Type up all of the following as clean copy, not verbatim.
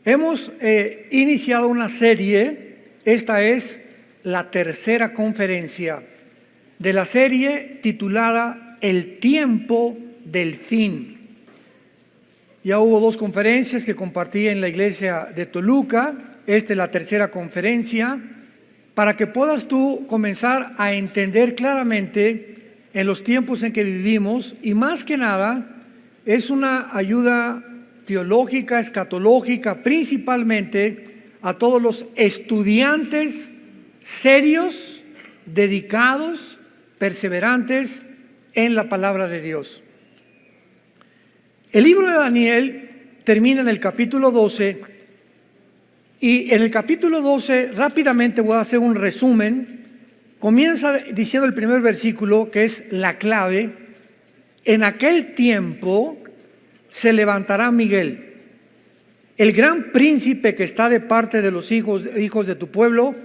Hemos iniciado una serie. Esta es la tercera conferencia de la serie titulada El tiempo del fin. Ya hubo 2 conferencias que compartí en la iglesia de Toluca. Esta es la tercera conferencia, para que puedas tú comenzar a entender claramente en los tiempos en que vivimos, y más que nada es una ayuda teológica, escatológica, principalmente a todos los estudiantes serios, dedicados, perseverantes en la palabra de Dios. El libro de Daniel termina en el capítulo 12, y en el capítulo 12 rápidamente voy a hacer un resumen. Comienza diciendo el primer versículo, que es la clave: en aquel tiempo se levantará Miguel, el gran príncipe que está de parte de los hijos de tu pueblo,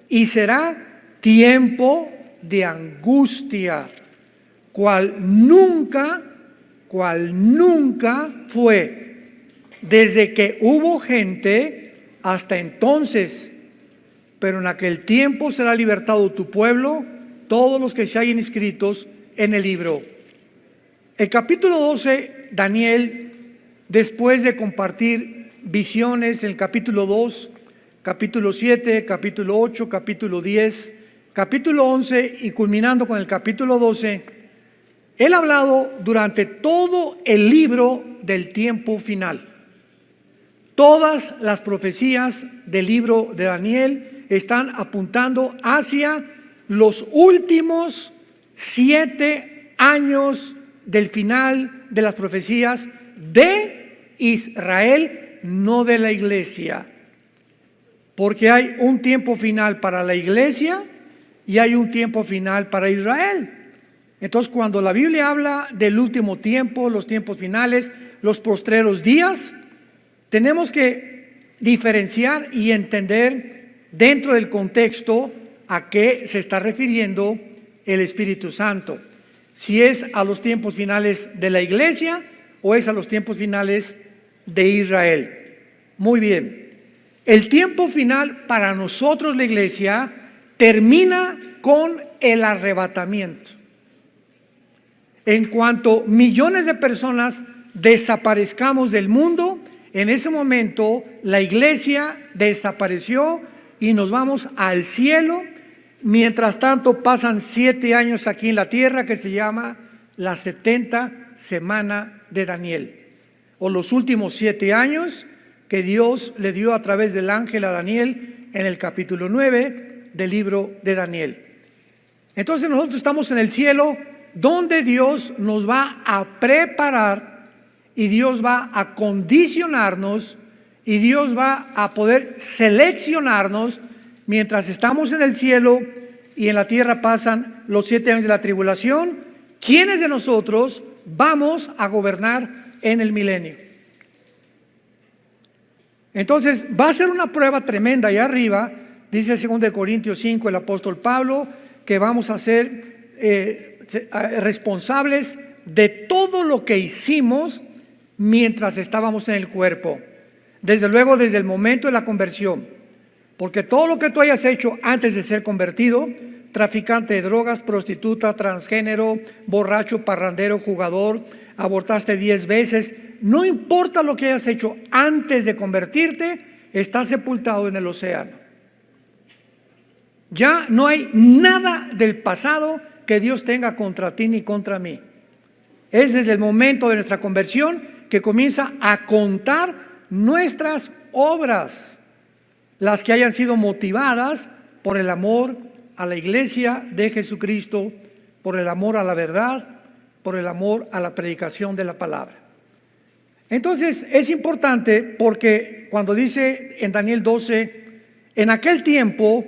y será tiempo de angustia, cual nunca fue, desde que hubo gente hasta entonces. Pero en aquel tiempo será libertado tu pueblo, todos los que se hayan inscritos en el libro. El capítulo 12, Daniel, después de compartir visiones en el capítulo 2, capítulo 7, capítulo 8, capítulo 10, capítulo 11 y culminando con el capítulo 12, él ha hablado durante todo el libro del tiempo final. Todas las profecías del libro de Daniel están apuntando hacia los últimos 7 años del final de las profecías de Israel, no de la iglesia. Porque hay un tiempo final para la iglesia y hay un tiempo final para Israel. Entonces, cuando la Biblia habla del último tiempo, los tiempos finales, los postreros días, tenemos que diferenciar y entender dentro del contexto a qué se está refiriendo el Espíritu Santo. Si es a los tiempos finales de la iglesia o es a los tiempos finales de Israel. Muy bien. El tiempo final para nosotros, la iglesia, termina con el arrebatamiento. En cuanto millones de personas desaparezcamos del mundo, en ese momento la iglesia desapareció y nos vamos al cielo. Mientras tanto pasan 7 años aquí en la tierra, que se llama la 70 semana de Daniel, o los últimos 7 años que Dios le dio a través del ángel a Daniel en el capítulo 9 del libro de Daniel. Entonces nosotros estamos en el cielo, donde Dios nos va a preparar y Dios va a condicionarnos y Dios va a poder seleccionarnos mientras estamos en el cielo y en la tierra pasan los 7 años de la tribulación. ¿Quiénes de nosotros vamos a gobernar en el milenio? Entonces va a ser una prueba tremenda allá arriba. Dice 2 Corintios 5 el apóstol Pablo que vamos a ser responsables de todo lo que hicimos mientras estábamos en el cuerpo. Desde luego desde el momento de la conversión, porque todo lo que tú hayas hecho antes de ser convertido, traficante de drogas, prostituta, transgénero, borracho, parrandero, jugador, abortaste 10 veces, no importa lo que hayas hecho antes de convertirte, estás sepultado en el océano. Ya no hay nada del pasado que Dios tenga contra ti ni contra mí. Es desde el momento de nuestra conversión que comienza a contar nuestras obras, las que hayan sido motivadas por el amor a la iglesia de Jesucristo, por el amor a la verdad, por el amor a la predicación de la palabra. Entonces es importante, porque cuando dice en Daniel 12, en aquel tiempo,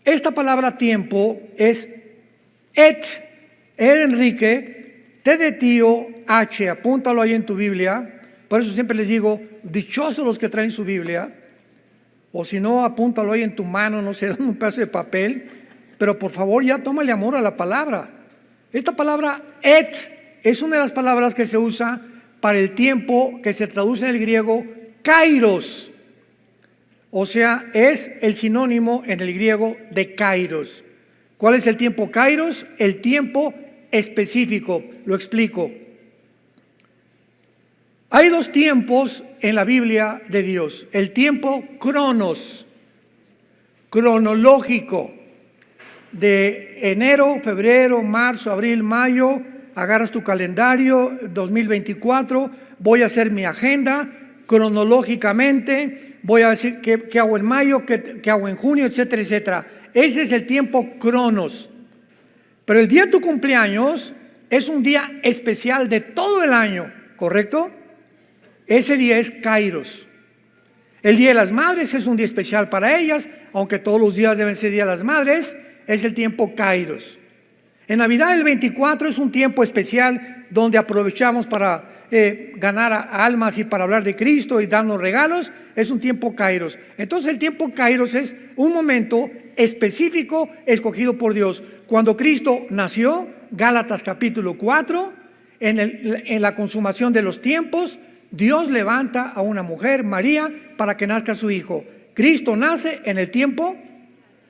esta palabra tiempo es Enrique, T de tío, H, apúntalo ahí en tu Biblia. Por eso siempre les digo, dichosos los que traen su Biblia, o si no, apúntalo ahí en tu mano, no sé, un pedazo de papel, pero por favor ya tómale amor a la palabra. Esta palabra es una de las palabras que se usa para el tiempo, que se traduce en el griego kairos. O sea, es el sinónimo en el griego de kairos. ¿Cuál es el tiempo kairos? El tiempo específico. Lo explico. Hay dos tiempos en la Biblia de Dios. El tiempo cronos, cronológico, de enero, febrero, marzo, abril, mayo. Agarras tu calendario, 2024, voy a hacer mi agenda cronológicamente, voy a decir qué hago en mayo, qué hago en junio, etcétera, etcétera. Ese es el tiempo cronos. Pero el día de tu cumpleaños es un día especial de todo el año, ¿correcto? Ese día es kairos. El Día de las Madres es un día especial para ellas, aunque todos los días deben ser Día de las Madres, es el tiempo kairos. En Navidad el 24 es un tiempo especial donde aprovechamos para ganar almas y para hablar de Cristo y darnos regalos. Es un tiempo kairos. Entonces el tiempo kairos es un momento específico escogido por Dios. Cuando Cristo nació, Gálatas capítulo 4, en la consumación de los tiempos, Dios levanta a una mujer, María, para que nazca su hijo. Cristo nace en el tiempo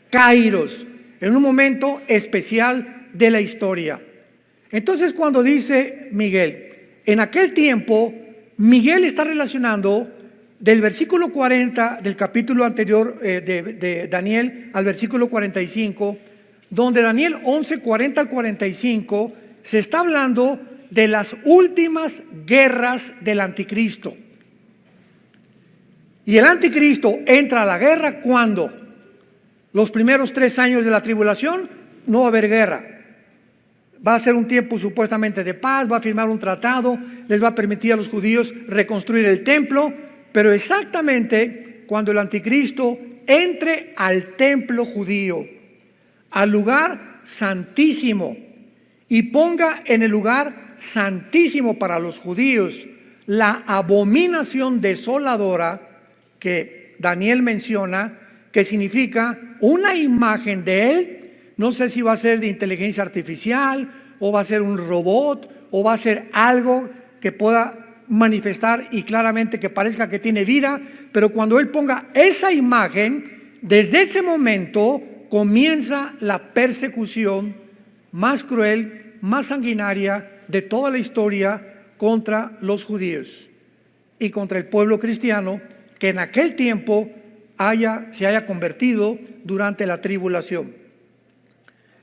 kairos, en un momento especial de la historia. Entonces, cuando dice Miguel, en aquel tiempo, Miguel está relacionando del versículo 40 del capítulo anterior de Daniel al versículo 45, donde Daniel 11, 40 al 45, se está hablando de las últimas guerras del anticristo. Y el anticristo entra a la guerra cuando los primeros 3 años de la tribulación no va a haber guerra. Va a ser un tiempo supuestamente de paz, va a firmar un tratado, les va a permitir a los judíos reconstruir el templo, pero exactamente cuando el anticristo entre al templo judío, al lugar santísimo, y ponga en el lugar santísimo para los judíos la abominación desoladora que Daniel menciona, que significa una imagen de él. No sé si va a ser de inteligencia artificial, o va a ser un robot, o va a ser algo que pueda manifestar y claramente que parezca que tiene vida, pero cuando él ponga esa imagen, desde ese momento comienza la persecución más cruel, más sanguinaria de toda la historia contra los judíos y contra el pueblo cristiano que en aquel tiempo se haya convertido durante la tribulación.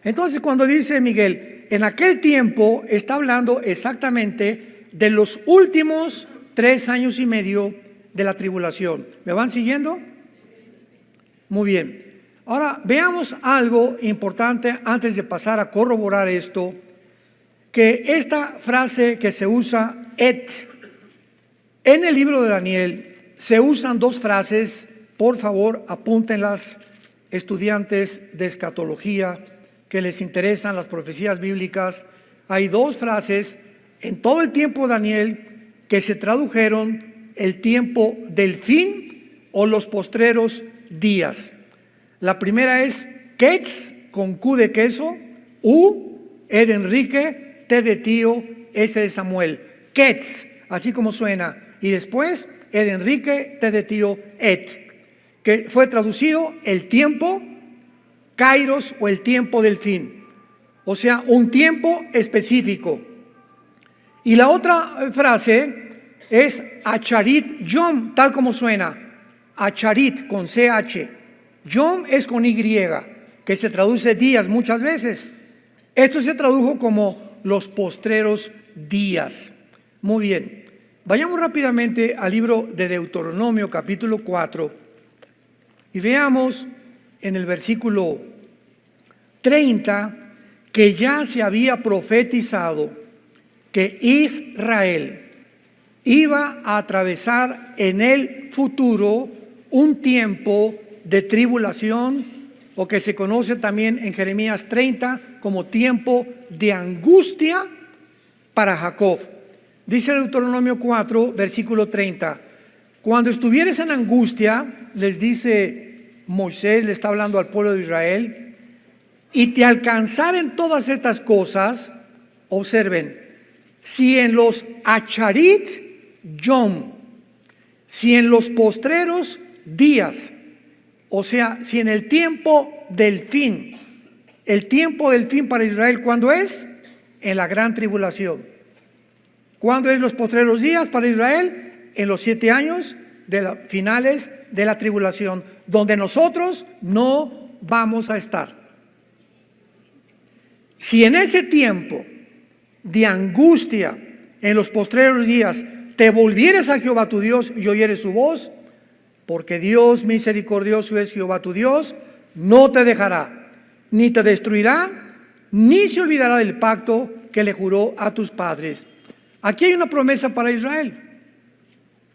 Entonces, cuando dice Miguel, en aquel tiempo, está hablando exactamente de los últimos 3 años y medio de la tribulación. ¿Me van siguiendo? Muy bien. Ahora, veamos algo importante antes de pasar a corroborar esto, que esta frase que se usa, en el libro de Daniel, se usan 2 frases, por favor, apúntenlas, estudiantes de escatología, que les interesan las profecías bíblicas. Hay 2 frases en todo el tiempo de Daniel que se tradujeron el tiempo del fin o los postreros días. La primera es Ketz, con Q de queso, U, E de Enrique, T de tío, S de Samuel. Ketz, así como suena. Y después, E de Enrique, T de tío, Et, que fue traducido el tiempo kairos o el tiempo del fin, o sea, un tiempo específico. Y la otra frase es Acharit Yom, tal como suena, Acharit con CH, Yom es con Y, que se traduce días muchas veces. Esto se tradujo como los postreros días. Muy bien, vayamos rápidamente al libro de Deuteronomio capítulo 4 y veamos en el versículo 30 que ya se había profetizado que Israel iba a atravesar en el futuro un tiempo de tribulación, o que se conoce también en Jeremías 30 como tiempo de angustia para Jacob. Dice Deuteronomio 4, versículo 30, cuando estuvieres en angustia, les dice Moisés, le está hablando al pueblo de Israel, y te alcanzaren todas estas cosas, observen, si en los Acharit Yom, si en los postreros días, O sea, si en el tiempo del fin para Israel, ¿cuándo es? En la gran tribulación. ¿Cuándo es los postreros días para Israel? En los 7 años de las finales de la tribulación, donde nosotros no vamos a estar. Si en ese tiempo de angustia, en los postreros días, te volvieres a Jehová tu Dios y oyeres su voz, porque Dios misericordioso es Jehová tu Dios, no te dejará, ni te destruirá, ni se olvidará del pacto que le juró a tus padres. Aquí hay una promesa para Israel,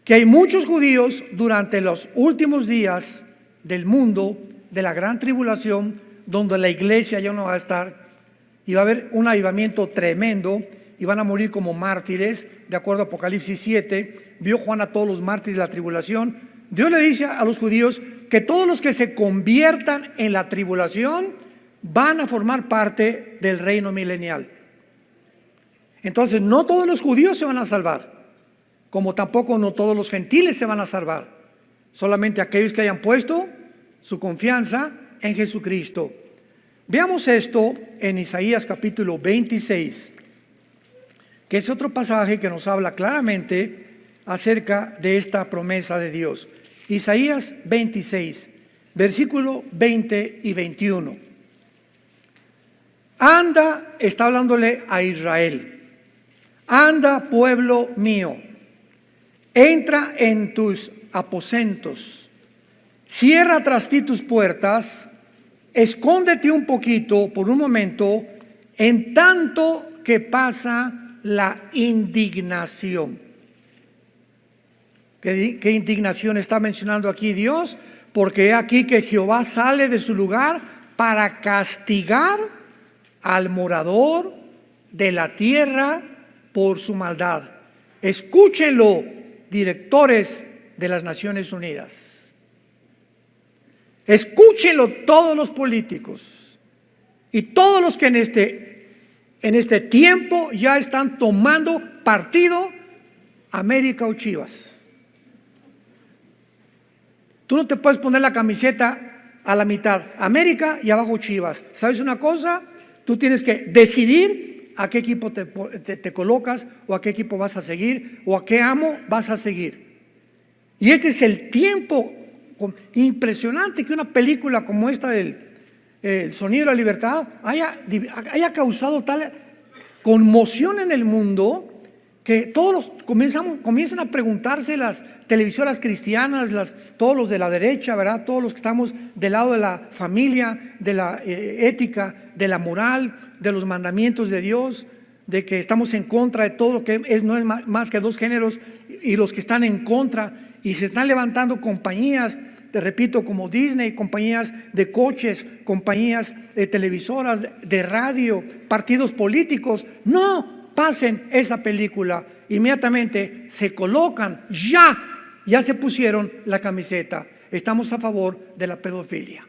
que hay muchos judíos durante los últimos días del mundo, de la gran tribulación, donde la iglesia ya no va a estar, y va a haber un avivamiento tremendo, y van a morir como mártires, de acuerdo a Apocalipsis 7, vio Juan a todos los mártires de la tribulación. Dios le dice a los judíos que todos los que se conviertan en la tribulación van a formar parte del reino milenial. Entonces no todos los judíos se van a salvar, como tampoco no todos los gentiles se van a salvar, solamente aquellos que hayan puesto su confianza en Jesucristo. Veamos esto en Isaías capítulo 26, que es otro pasaje que nos habla claramente acerca de esta promesa de Dios. Isaías 26, versículo 20 y 21. Anda, está hablándole a Israel. Anda, pueblo mío, entra en tus aposentos, cierra tras ti tus puertas, escóndete un poquito por un momento, en tanto que pasa la indignación. ¿Qué indignación está mencionando aquí Dios? Porque aquí que Jehová sale de su lugar para castigar al morador de la tierra por su maldad. Escúchenlo, directores de las Naciones Unidas. Escúchenlo todos los políticos y todos los que en este tiempo ya están tomando partido, América o Chivas. Tú no te puedes poner la camiseta a la mitad, América y abajo Chivas. ¿Sabes una cosa? Tú tienes que decidir a qué equipo te colocas, o a qué equipo vas a seguir, o a qué amo vas a seguir. Y este es el tiempo impresionante que una película como esta del El Sonido de la Libertad haya causado tal conmoción en el mundo, que todos comienzan a preguntarse, las televisoras cristianas, todos los de la derecha, ¿verdad? Todos los que estamos del lado de la familia, de la ética, de la moral, de los mandamientos de Dios, de que estamos en contra de todo lo que no es más que dos géneros, y los que están en contra, y se están levantando compañías, te repito, como Disney, compañías de coches, compañías de televisoras, de radio, partidos políticos. No pasen esa película, inmediatamente se colocan, ya se pusieron la camiseta. Estamos a favor de la pedofilia.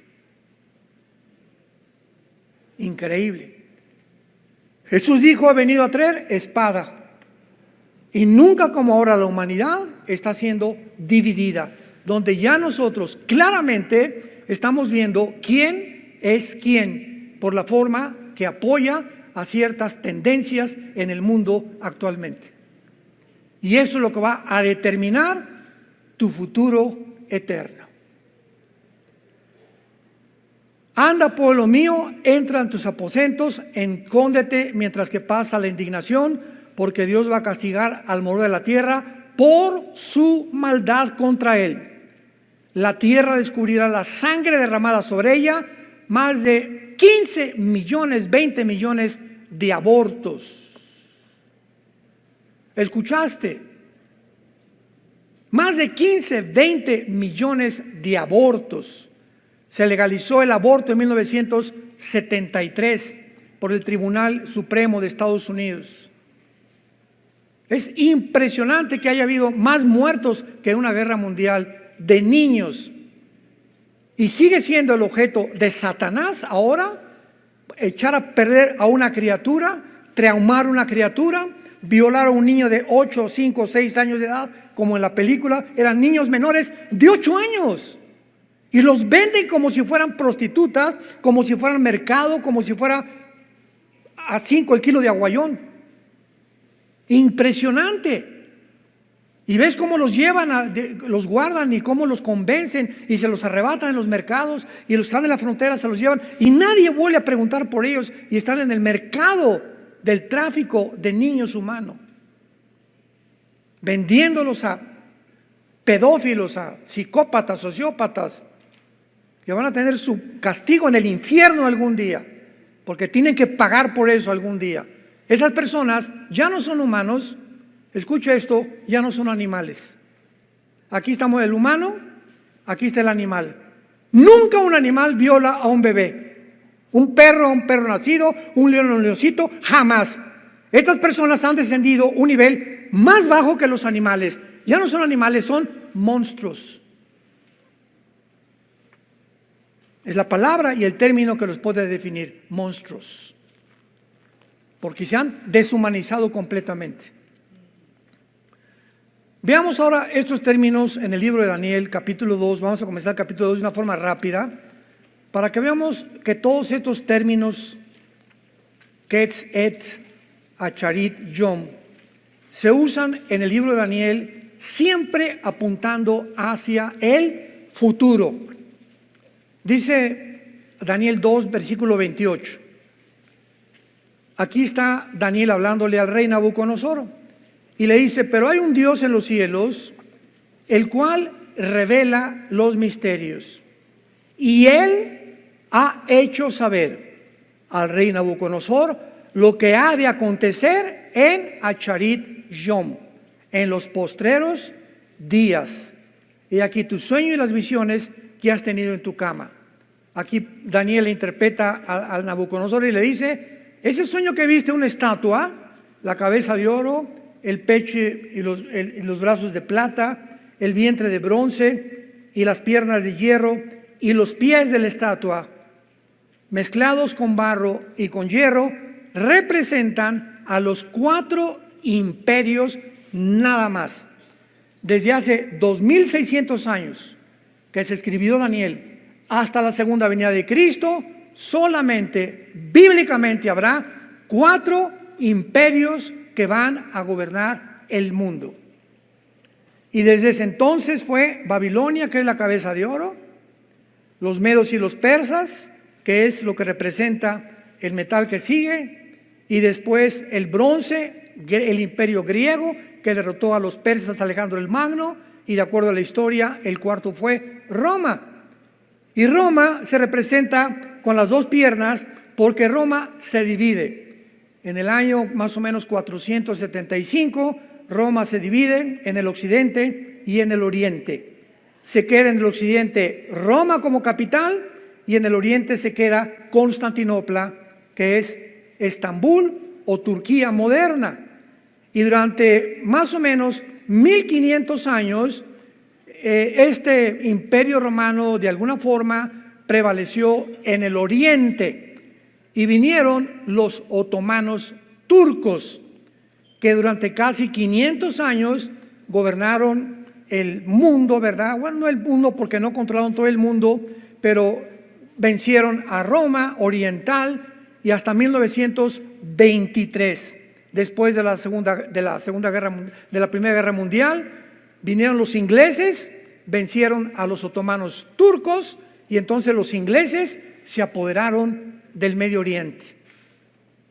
Increíble. Jesús dijo: he venido a traer espada. Y nunca como ahora la humanidad está siendo dividida, donde ya nosotros claramente estamos viendo quién es quién por la forma que apoya a ciertas tendencias en el mundo actualmente. Y eso es lo que va a determinar tu futuro eterno. Anda, pueblo mío, entra en tus aposentos, escóndete mientras que pasa la indignación, porque Dios va a castigar al morador de la tierra por su maldad contra él. La tierra descubrirá la sangre derramada sobre ella, más de 15 millones, 20 millones de abortos. ¿Escuchaste? Más de 15, 20 millones de abortos. Se legalizó el aborto en 1973 por el Tribunal Supremo de Estados Unidos. Es impresionante que haya habido más muertos que en una guerra mundial de niños. Y sigue siendo el objeto de Satanás ahora, echar a perder a una criatura, traumar a una criatura, violar a un niño de 8, 5, 6 años de edad, como en la película, eran niños menores de 8 años. Y los venden como si fueran prostitutas, como si fueran mercado, como si fuera a 5 el kilo de aguayón. Impresionante. Y ves cómo los llevan, los guardan y cómo los convencen y se los arrebatan en los mercados y los están en la frontera, se los llevan y nadie vuelve a preguntar por ellos y están en el mercado del tráfico de niños humanos, vendiéndolos a pedófilos, a psicópatas, sociópatas, que van a tener su castigo en el infierno algún día, porque tienen que pagar por eso algún día. Esas personas ya no son humanos. Escucha esto, ya no son animales. Aquí estamos el humano, aquí está el animal. Nunca un animal viola a un bebé. Un perro nacido, un león a un leoncito, jamás. Estas personas han descendido un nivel más bajo que los animales. Ya no son animales, son monstruos. Es la palabra y el término que los puede definir, monstruos. Porque se han deshumanizado completamente. Veamos ahora estos términos en el libro de Daniel, capítulo 2. Vamos a comenzar el capítulo 2 de una forma rápida, para que veamos que todos estos términos, Ketz, Et, Acharit, Yom, se usan en el libro de Daniel siempre apuntando hacia el futuro. Dice Daniel 2, versículo 28. Aquí está Daniel hablándole al rey Nabucodonosor. Y le dice, pero hay un Dios en los cielos, el cual revela los misterios. Y Él ha hecho saber al rey Nabucodonosor lo que ha de acontecer en Acharit Yom, en los postreros días. Y aquí tu sueño y las visiones que has tenido en tu cama. Aquí Daniel le interpreta al Nabucodonosor y le dice, ese sueño que viste, una estatua, la cabeza de oro, el pecho y los brazos de plata, el vientre de bronce y las piernas de hierro y los pies de la estatua, mezclados con barro y con hierro, representan a los 4 imperios nada más. Desde hace 2600 años que se escribió Daniel hasta la segunda venida de Cristo, solamente bíblicamente habrá 4 imperios que van a gobernar el mundo. Y desde ese entonces fue Babilonia, que es la cabeza de oro, los medos y los persas, que es lo que representa el metal que sigue, y después el bronce, el imperio griego, que derrotó a los persas Alejandro el Magno, y de acuerdo a la historia, el cuarto fue Roma. Y Roma se representa con las 2 piernas porque Roma se divide. En el año más o menos 475, Roma se divide en el occidente y en el oriente. Se queda en el occidente Roma como capital y en el oriente se queda Constantinopla, que es Estambul o Turquía moderna. Y durante más o menos 1500 años, este imperio romano de alguna forma prevaleció en el oriente. Y vinieron los otomanos turcos, que durante casi 500 años gobernaron el mundo, ¿verdad? Bueno, no el mundo porque no controlaron todo el mundo, pero vencieron a Roma oriental y hasta 1923, después de la Primera Guerra Mundial, vinieron los ingleses, vencieron a los otomanos turcos y entonces los ingleses se apoderaron del Medio Oriente.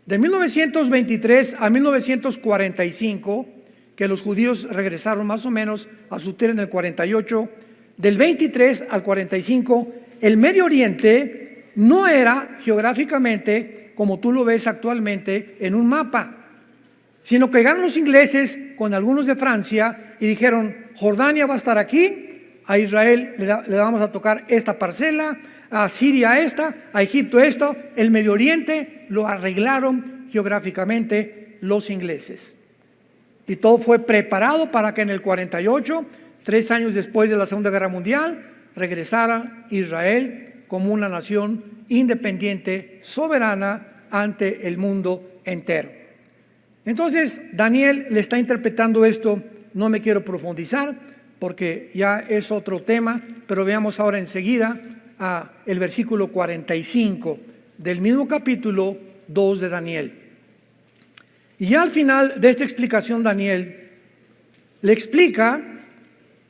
De 1923 a 1945, que los judíos regresaron más o menos a su tierra en el 48, del 23 al 45, el Medio Oriente no era geográficamente como tú lo ves actualmente en un mapa, sino que llegaron los ingleses con algunos de Francia y dijeron, Jordania va a estar aquí, a Israel le vamos a tocar esta parcela, a Siria esta, a Egipto esto. El Medio Oriente lo arreglaron geográficamente los ingleses. Y todo fue preparado para que en el 48, 3 años después de la Segunda Guerra Mundial, regresara Israel como una nación independiente, soberana ante el mundo entero. Entonces Daniel le está interpretando esto, no me quiero profundizar, porque ya es otro tema, pero veamos ahora enseguida el versículo 45 del mismo capítulo 2 de Daniel. Y ya al final de esta explicación, Daniel le explica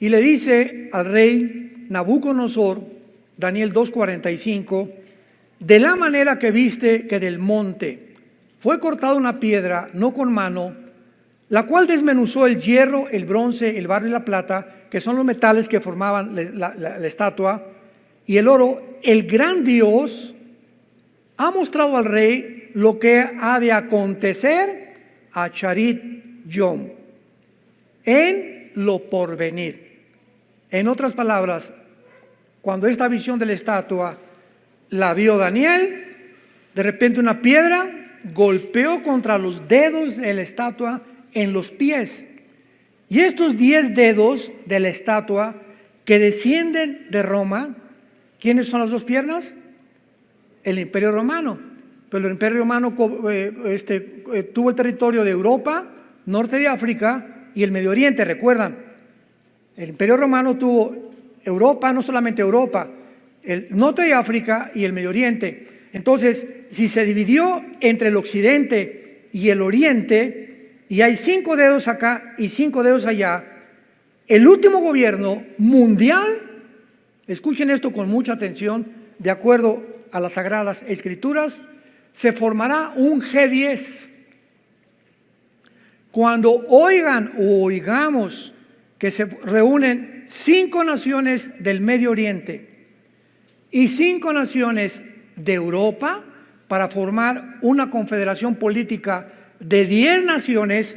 y le dice al rey Nabucodonosor, Daniel 2:45, de la manera que viste que del monte fue cortada una piedra, no con mano, la cual desmenuzó el hierro, el bronce, el barro y la plata, que son los metales que formaban la estatua, y el oro, el gran Dios ha mostrado al rey lo que ha de acontecer a Charit Yom en lo porvenir. En otras palabras, cuando esta visión de la estatua la vio Daniel, de repente una piedra golpeó contra los dedos de la estatua en los pies. Y estos 10 dedos de la estatua que descienden de Roma, ¿quiénes son las dos piernas? El Imperio Romano. Pero el Imperio Romano tuvo el territorio de Europa, norte de África y el Medio Oriente, ¿recuerdan? El Imperio Romano tuvo Europa, no solamente Europa, el norte de África y el Medio Oriente. Entonces, si se dividió entre el occidente y el oriente, y hay 5 dedos acá y 5 dedos allá, el último gobierno mundial, escuchen esto con mucha atención, de acuerdo a las Sagradas Escrituras, se formará un G10. Cuando oigamos que se reúnen 5 naciones del Medio Oriente y 5 naciones de Europa para formar una confederación política de 10 naciones,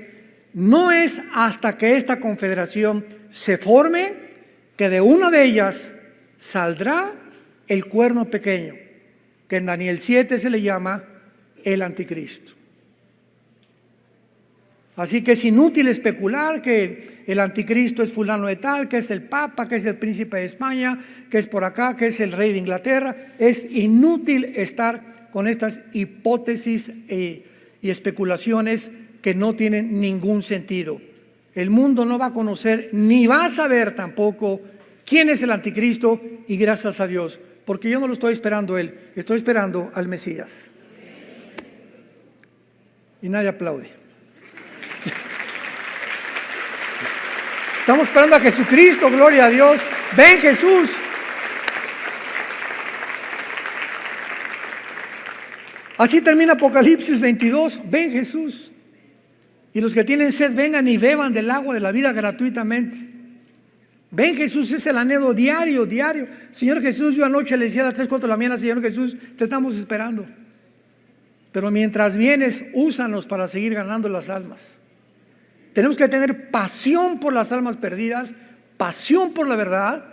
no es hasta que esta confederación se forme que de una de ellas saldrá el cuerno pequeño, que en Daniel 7 se le llama el anticristo. Así que es inútil especular que el anticristo es fulano de tal, que es el papa, que es el príncipe de España, que es por acá, que es el rey de Inglaterra. Es inútil estar con estas hipótesis y especulaciones que no tienen ningún sentido. El mundo no va a conocer ni va a saber tampoco quién es el anticristo, y gracias a Dios, porque yo no lo estoy esperando a él, estoy esperando al Mesías. Y nadie aplaude. Estamos esperando a Jesucristo, gloria a Dios. Ven Jesús. Así termina Apocalipsis 22. Ven Jesús. Y los que tienen sed vengan y beban del agua de la vida gratuitamente. Ven Jesús, es el anhelo diario. Señor Jesús, yo anoche le decía a las 3, 4 de la mañana, Señor Jesús, te estamos esperando. Pero mientras vienes, úsanos para seguir ganando las almas. Tenemos que tener pasión por las almas perdidas, pasión por la verdad,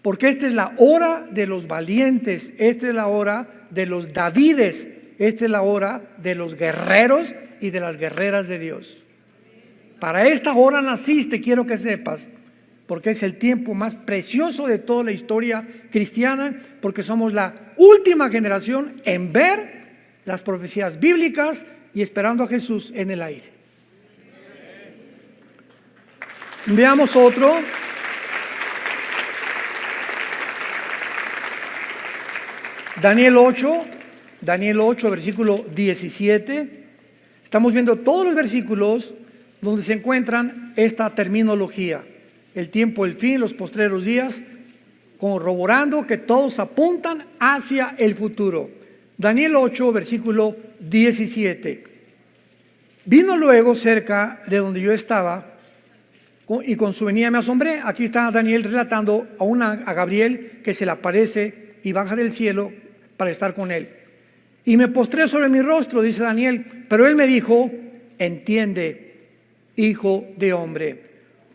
porque esta es la hora de los valientes, esta es la hora de los Davides, esta es la hora de los guerreros y de las guerreras de Dios. Para esta hora naciste, quiero que sepas, porque es el tiempo más precioso de toda la historia cristiana, porque somos la última generación en ver las profecías bíblicas y esperando a Jesús en el aire. Veamos otro. Daniel 8, versículo 17. Estamos viendo todos los versículos donde se encuentran esta terminología. El tiempo, el fin, los postreros días, corroborando que todos apuntan hacia el futuro. Daniel 8, versículo 17. Vino luego cerca de donde yo estaba, y con su venida me asombré. Aquí está Daniel relatando a Gabriel que se le aparece y baja del cielo para estar con él. Y me postré sobre mi rostro, dice Daniel, pero él me dijo, entiende, hijo de hombre,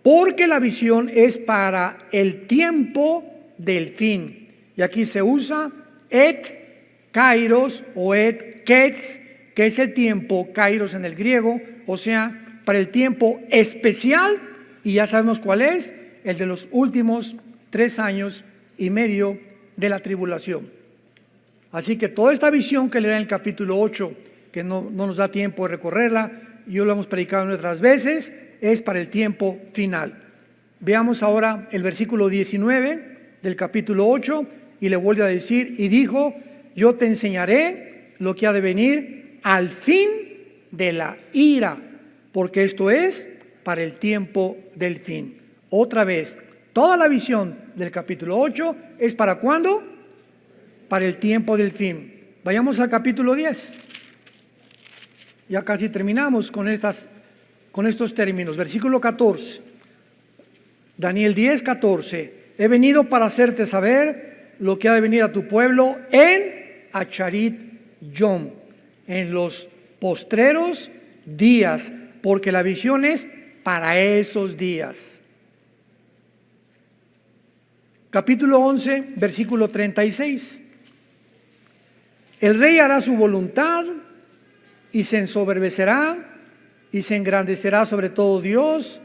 porque la visión es para el tiempo del fin. Y aquí se usa et kairos o et ketz, que es el tiempo, kairos en el griego, o sea, para el tiempo especial. Y ya sabemos cuál es, el de los últimos 3 años y medio de la tribulación. Así que toda esta visión que le da en el capítulo 8, que no nos da tiempo de recorrerla, yo lo hemos predicado en otras veces, es para el tiempo final. Veamos ahora el versículo 19 del capítulo 8 y le vuelve a decir, y dijo, yo te enseñaré lo que ha de venir al fin de la ira, porque esto es para el tiempo del fin. Otra vez, toda la visión del capítulo 8 es ¿para cuándo? Para el tiempo del fin. Vayamos al capítulo 10. Ya casi terminamos con estos términos. Versículo 14. Daniel 10, 14. He venido para hacerte saber lo que ha de venir a tu pueblo en Acharit Yom, en los postreros días, porque la visión es para esos días. Capítulo 11, versículo 36. El rey hará su voluntad y se ensoberbecerá y se engrandecerá sobre todo Dios.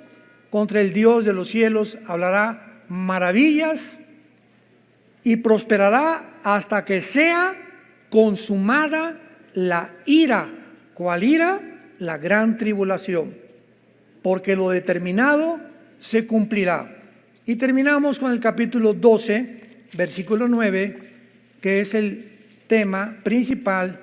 Contra el Dios de los cielos hablará maravillas y prosperará hasta que sea consumada la ira. ¿Cuál ira? La gran tribulación. Porque lo determinado se cumplirá. Y terminamos con el capítulo 12, versículo 9, que es el tema principal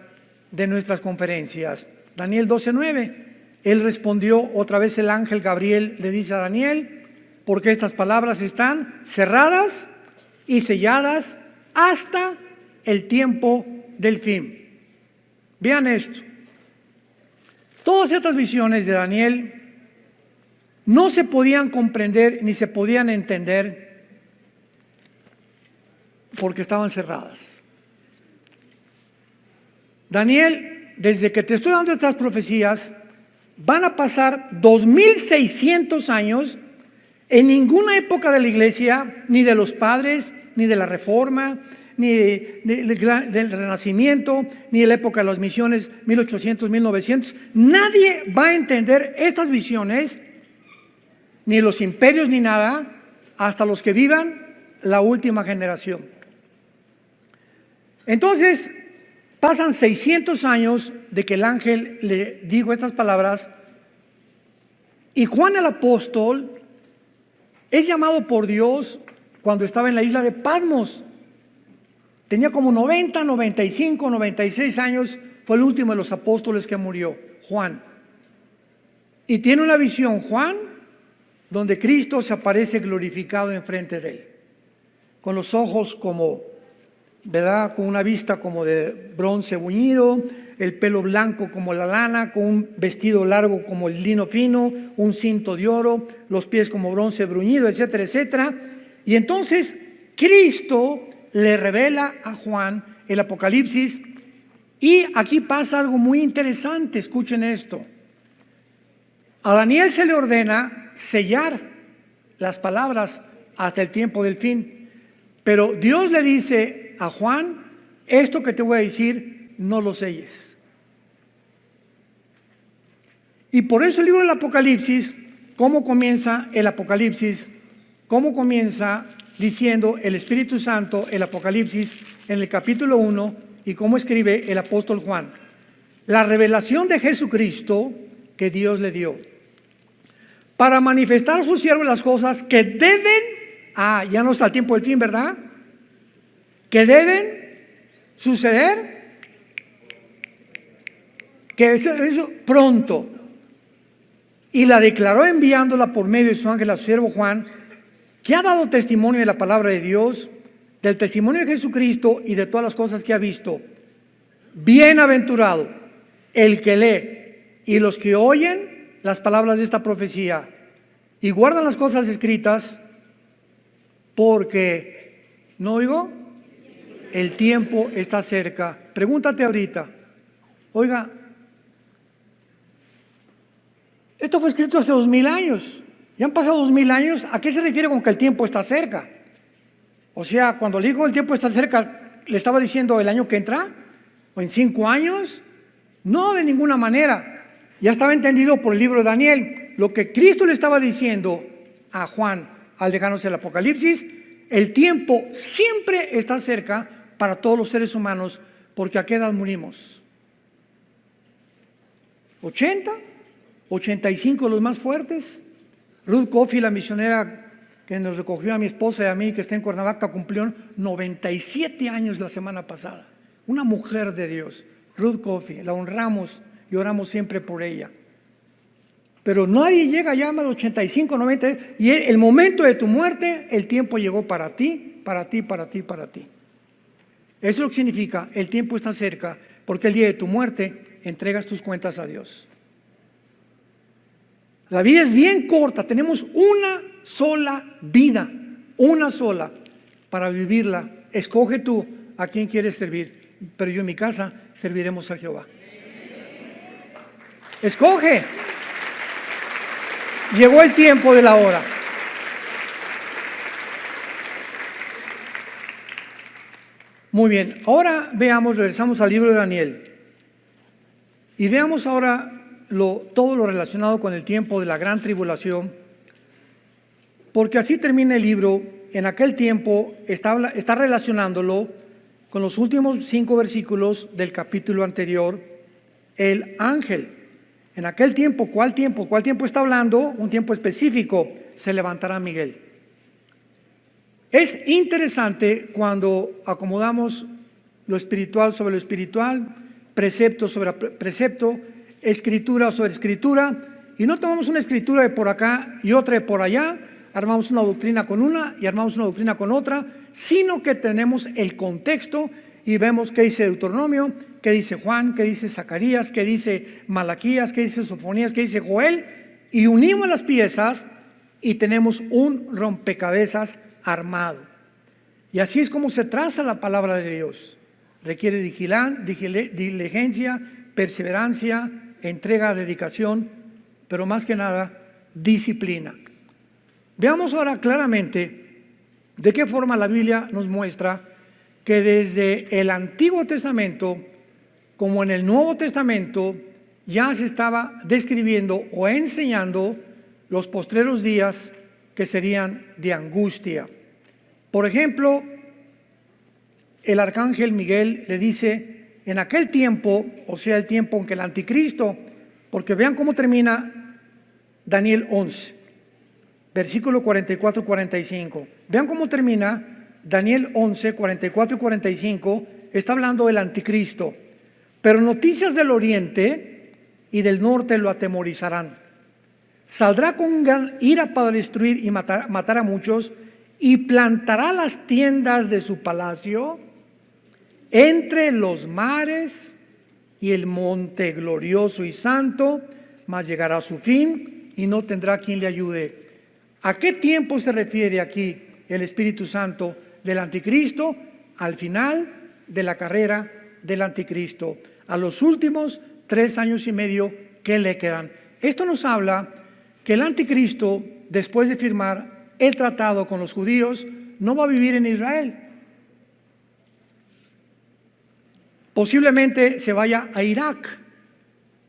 de nuestras conferencias. Daniel 12, 9. Él respondió, otra vez el ángel Gabriel le dice a Daniel, porque estas palabras están cerradas y selladas hasta el tiempo del fin. Vean esto. Todas estas visiones de Daniel no se podían comprender ni se podían entender porque estaban cerradas. Daniel, desde que te estoy dando estas profecías, van a pasar 2600 años. En ninguna época de la iglesia, ni de los padres, ni de la Reforma, ni del Renacimiento, ni de la época de las misiones 1800, 1900, nadie va a entender estas visiones, ni los imperios ni nada, hasta los que vivan la última generación. Entonces, pasan 600 años de que el ángel le dijo estas palabras, y Juan el apóstol es llamado por Dios cuando estaba en la isla de Patmos. Tenía como 90, 95, 96 años, fue el último de los apóstoles que murió, Juan. Y tiene una visión, Juan, donde Cristo se aparece glorificado enfrente de él, con los ojos como, ¿verdad?, con una vista como de bronce bruñido, el pelo blanco como la lana, con un vestido largo como el lino fino, un cinto de oro, los pies como bronce bruñido, etcétera, etcétera. Y entonces Cristo le revela a Juan el Apocalipsis, y aquí pasa algo muy interesante. Escuchen esto. A Daniel se le ordena sellar las palabras hasta el tiempo del fin, pero Dios le dice a Juan, esto que te voy a decir, no lo selles. Y por eso el libro del Apocalipsis, ¿cómo comienza el Apocalipsis? ¿Cómo comienza diciendo el Espíritu Santo el Apocalipsis en el capítulo 1 y cómo escribe el apóstol Juan? La revelación de Jesucristo que Dios le dio para manifestar a sus siervos las cosas que deben, ya no está el tiempo del fin, ¿verdad?, que deben suceder, que eso pronto. Y la declaró enviándola por medio de su ángel a su siervo Juan, que ha dado testimonio de la palabra de Dios, del testimonio de Jesucristo y de todas las cosas que ha visto. Bienaventurado el que lee y los que oyen las palabras de esta profecía y guardan las cosas escritas, porque, ¿no oigo? El tiempo está cerca. Pregúntate ahorita, oiga, esto fue escrito hace 2000 años. Ya han pasado 2000 años. ¿A qué se refiere con que el tiempo está cerca? O sea, cuando le dijo el tiempo está cerca, ¿le estaba diciendo el año que entra? ¿O en 5 años? No, de ninguna manera. Ya estaba entendido por el libro de Daniel. Lo que Cristo le estaba diciendo a Juan al dejarnos el Apocalipsis, el tiempo siempre está cerca para todos los seres humanos, porque ¿a qué edad morimos? ¿80? ¿85 los más fuertes? Ruth Coffey, la misionera que nos recogió a mi esposa y a mí, que está en Cuernavaca, cumplió 97 años la semana pasada. Una mujer de Dios, Ruth Coffey, la honramos y oramos siempre por ella. Pero nadie llega ya a los 85, 90, y el momento de tu muerte, el tiempo llegó para ti, para ti, para ti, para ti. Eso es lo que significa, el tiempo está cerca, porque el día de tu muerte entregas tus cuentas a Dios. La vida es bien corta, tenemos una sola vida, una sola, para vivirla. Escoge tú a quién quieres servir, pero yo en mi casa serviremos a Jehová. Escoge. Llegó el tiempo de la hora. Muy bien, ahora veamos, regresamos al libro de Daniel y veamos ahora todo lo relacionado con el tiempo de la gran tribulación, porque así termina el libro. En aquel tiempo está relacionándolo con los últimos 5 versículos del capítulo anterior. El ángel, en aquel tiempo, ¿cuál tiempo? ¿Cuál tiempo está hablando? Un tiempo específico, se levantará Miguel. Es interesante cuando acomodamos lo espiritual sobre lo espiritual, precepto sobre precepto, escritura sobre escritura, y no tomamos una escritura de por acá y otra de por allá, armamos una doctrina con una y armamos una doctrina con otra, sino que tenemos el contexto y vemos qué dice Deuteronomio, qué dice Juan, qué dice Zacarías, qué dice Malaquías, qué dice Sofonías, qué dice Joel, y unimos las piezas y tenemos un rompecabezas armado. Y así es como se traza la palabra de Dios. Requiere diligencia, perseverancia, entrega, dedicación, pero más que nada, disciplina. Veamos ahora claramente de qué forma la Biblia nos muestra que desde el Antiguo Testamento como en el Nuevo Testamento ya se estaba describiendo o enseñando los postreros días que serían de angustia. Por ejemplo, el arcángel Miguel le dice, en aquel tiempo, o sea, el tiempo en que el anticristo, porque vean cómo termina Daniel 11, versículo 44 y 45. Vean cómo termina Daniel 11, 44 y 45, está hablando del anticristo. Pero noticias del oriente y del norte lo atemorizarán. Saldrá con gran ira para destruir y matar a muchos, y plantará las tiendas de su palacio entre los mares y el monte glorioso y santo, mas llegará a su fin y no tendrá quien le ayude. ¿A qué tiempo se refiere aquí el Espíritu Santo del anticristo? Al final de la carrera del anticristo, a los últimos 3 años y medio que le quedan. Esto nos habla que el anticristo, después de firmar el tratado con los judíos, no va a vivir en Israel. Posiblemente se vaya a Irak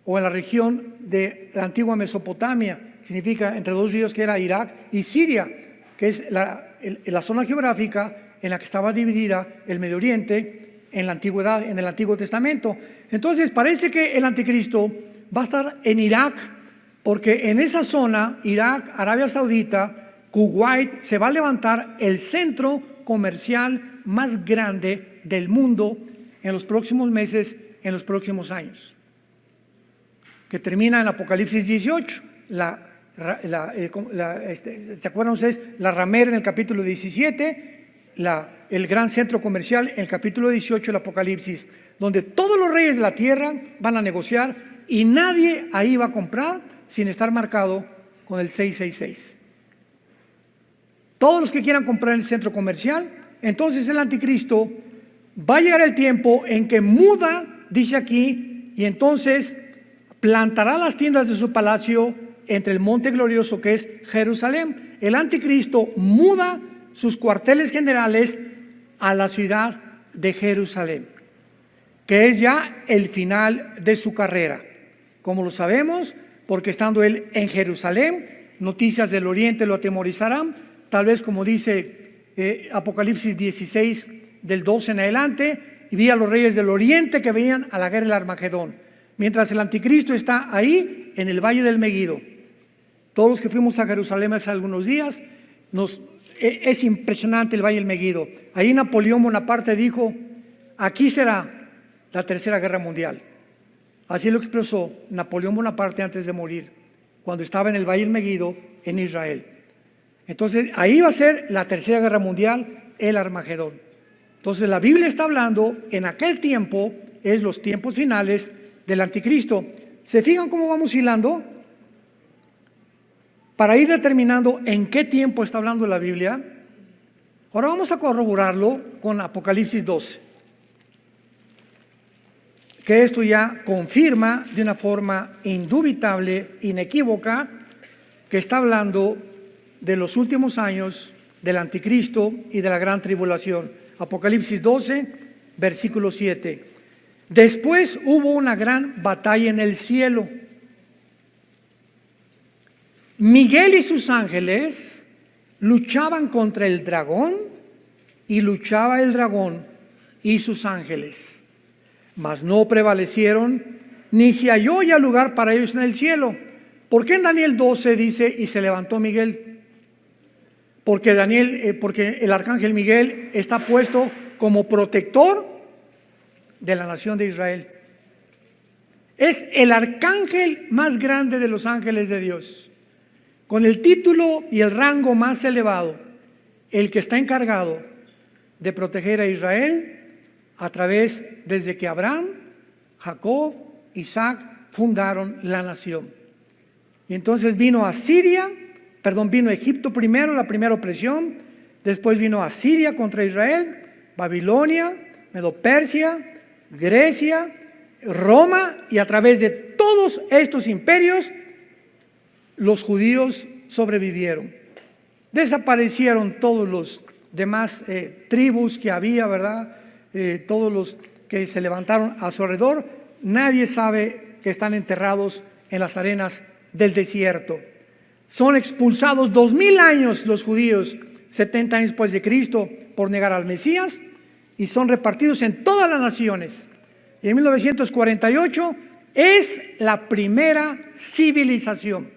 o a la región de la antigua Mesopotamia, significa entre 2 ríos, que era Irak y Siria, que es la zona geográfica en la que estaba dividida el Medio Oriente en la antigüedad, en el Antiguo Testamento. Entonces parece que el anticristo va a estar en Irak, porque en esa zona, Irak, Arabia Saudita, Kuwait, se va a levantar el centro comercial más grande del mundo en los próximos meses, en los próximos años, que termina en Apocalipsis 18. ¿Se acuerdan ustedes? La ramera en el capítulo 17, el gran centro comercial en el capítulo 18 del Apocalipsis, donde todos los reyes de la tierra van a negociar y nadie ahí va a comprar sin estar marcado con el 666. Todos los que quieran comprar en el centro comercial, entonces el anticristo va a llegar el tiempo en que muda, dice aquí, y entonces plantará las tiendas de su palacio entre el monte glorioso que es Jerusalén. El anticristo muda sus cuarteles generales a la ciudad de Jerusalén, que es ya el final de su carrera. Como lo sabemos, porque estando él en Jerusalén, noticias del oriente lo atemorizarán, tal vez como dice Apocalipsis 16, del 12 en adelante, y vi a los reyes del oriente que venían a la guerra del Armagedón, mientras el anticristo está ahí en el valle del Megiddo. Todos los que fuimos a Jerusalén hace algunos días, Es impresionante el Valle del Meguido. Ahí Napoleón Bonaparte dijo: aquí será la tercera guerra mundial. Así lo expresó Napoleón Bonaparte antes de morir, cuando estaba en el Valle del Meguido en Israel. Entonces ahí va a ser la tercera guerra mundial, el Armagedón. Entonces la Biblia está hablando en aquel tiempo, es los tiempos finales del anticristo. ¿Se fijan cómo vamos hilando? Para ir determinando en qué tiempo está hablando la Biblia. Ahora vamos a corroborarlo con Apocalipsis 12, que esto ya confirma de una forma indubitable, inequívoca, que está hablando de los últimos años del anticristo y de la gran tribulación. Apocalipsis 12, versículo 7. Después hubo una gran batalla en el cielo. Miguel y sus ángeles luchaban contra el dragón, y luchaba el dragón y sus ángeles, mas no prevalecieron, ni se halló ya lugar para ellos en el cielo. ¿Por qué en Daniel 12 dice: y se levantó Miguel? Porque el arcángel Miguel está puesto como protector de la nación de Israel. Es el arcángel más grande de los ángeles de Dios, con el título y el rango más elevado, el que está encargado de proteger a Israel a través, desde que Abraham, Jacob, Isaac fundaron la nación. Y entonces vino Egipto primero, la primera opresión, después vino Asiria contra Israel, Babilonia, Medo-Persia, Grecia, Roma, y a través de todos estos imperios los judíos sobrevivieron. Desaparecieron todos los demás tribus que había, ¿verdad? Todos los que se levantaron a su alrededor, nadie sabe que están enterrados en las arenas del desierto. Son expulsados 2000 años los judíos, 70 años después de Cristo, por negar al Mesías, y son repartidos en todas las naciones. Y en 1948 es la primera civilización.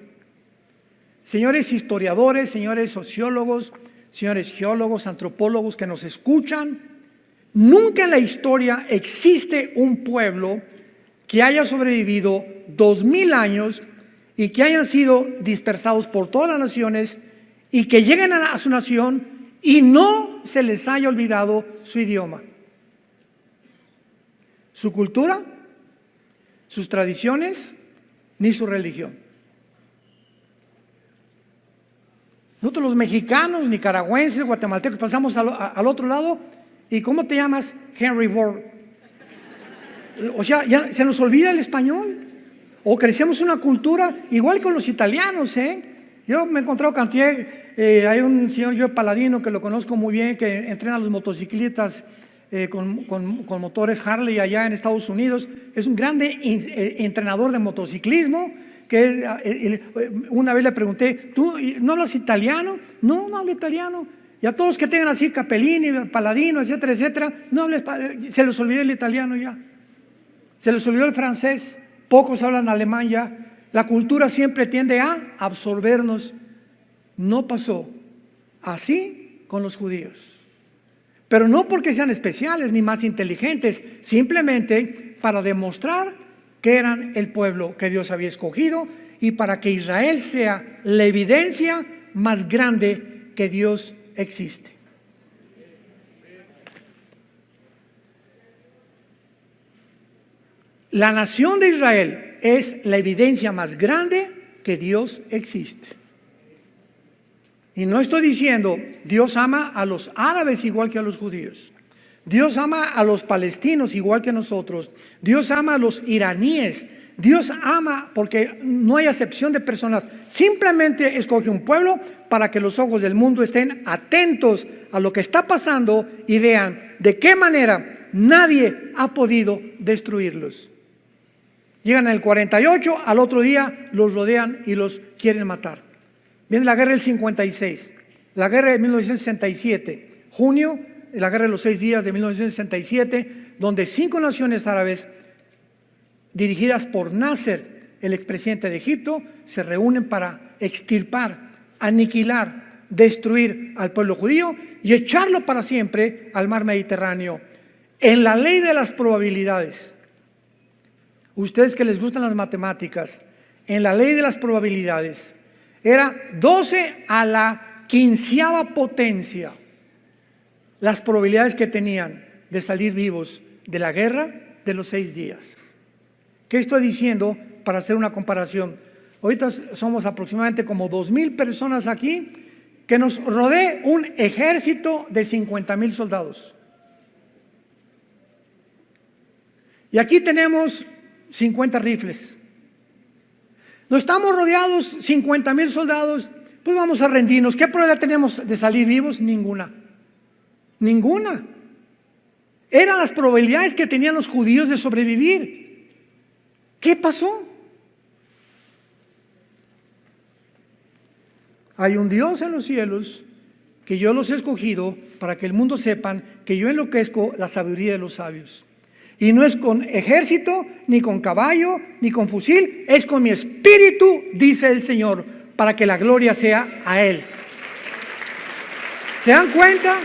Señores historiadores, señores sociólogos, señores geólogos, antropólogos que nos escuchan, nunca en la historia existe un pueblo que haya sobrevivido 2000 años y que hayan sido dispersados por todas las naciones y que lleguen a su nación y no se les haya olvidado su idioma, su cultura, sus tradiciones, ni su religión. Nosotros los mexicanos, nicaragüenses, guatemaltecos, pasamos al otro lado, y ¿cómo te llamas? Henry Ford. O sea, ya se nos olvida el español. O crecemos una cultura igual con los italianos, Yo me he encontrado cantidad, hay un señor yo Paladino que lo conozco muy bien, que entrena a los motociclistas con motores Harley allá en Estados Unidos. Es un grande entrenador de motociclismo. Una vez le pregunté: ¿tú no hablas italiano? No hablo italiano. Y a todos que tengan así Capellini, Paladino, etcétera, etcétera, se les olvidó el italiano ya, se les olvidó el francés, pocos hablan alemán ya. La cultura siempre tiende a absorbernos. No pasó así con los judíos, pero no porque sean especiales ni más inteligentes, simplemente para demostrar que eran el pueblo que Dios había escogido y para que Israel sea la evidencia más grande que Dios existe. La nación de Israel es la evidencia más grande que Dios existe. Y no estoy diciendo Dios ama a los árabes igual que a los judíos. Dios ama a los palestinos igual que nosotros. Dios ama a los iraníes. Dios ama, porque no hay acepción de personas. Simplemente escoge un pueblo para que los ojos del mundo estén atentos a lo que está pasando y vean de qué manera nadie ha podido destruirlos. Llegan en el 48, al otro día los rodean y los quieren matar. Viene la guerra del 56, la guerra de 1967, junio, la guerra de los 6 días de 1967, donde 5 naciones árabes dirigidas por Nasser, el expresidente de Egipto, se reúnen para extirpar, aniquilar destruir al pueblo judío y echarlo para siempre al mar Mediterráneo. En la ley de las probabilidades, ustedes que les gustan las matemáticas, en la ley de las probabilidades, era 12 a la 15ª potencia las probabilidades que tenían de salir vivos de la guerra de los 6 días. ¿Qué estoy diciendo para hacer una comparación? Ahorita somos aproximadamente como 2,000 personas aquí, que nos rodee un ejército de 50,000 soldados. Y aquí tenemos 50 rifles. No estamos rodeados 50,000 soldados, pues vamos a rendirnos. ¿Qué probabilidad tenemos de salir vivos? Ninguna. Ninguna. Eran las probabilidades que tenían los judíos de sobrevivir. ¿Qué pasó? Hay un Dios en los cielos que yo los he escogido para que el mundo sepan que yo enloquezco la sabiduría de los sabios. Y no es con ejército, ni con caballo, ni con fusil, es con mi espíritu, dice el Señor, para que la gloria sea a Él. ¿Se dan cuenta?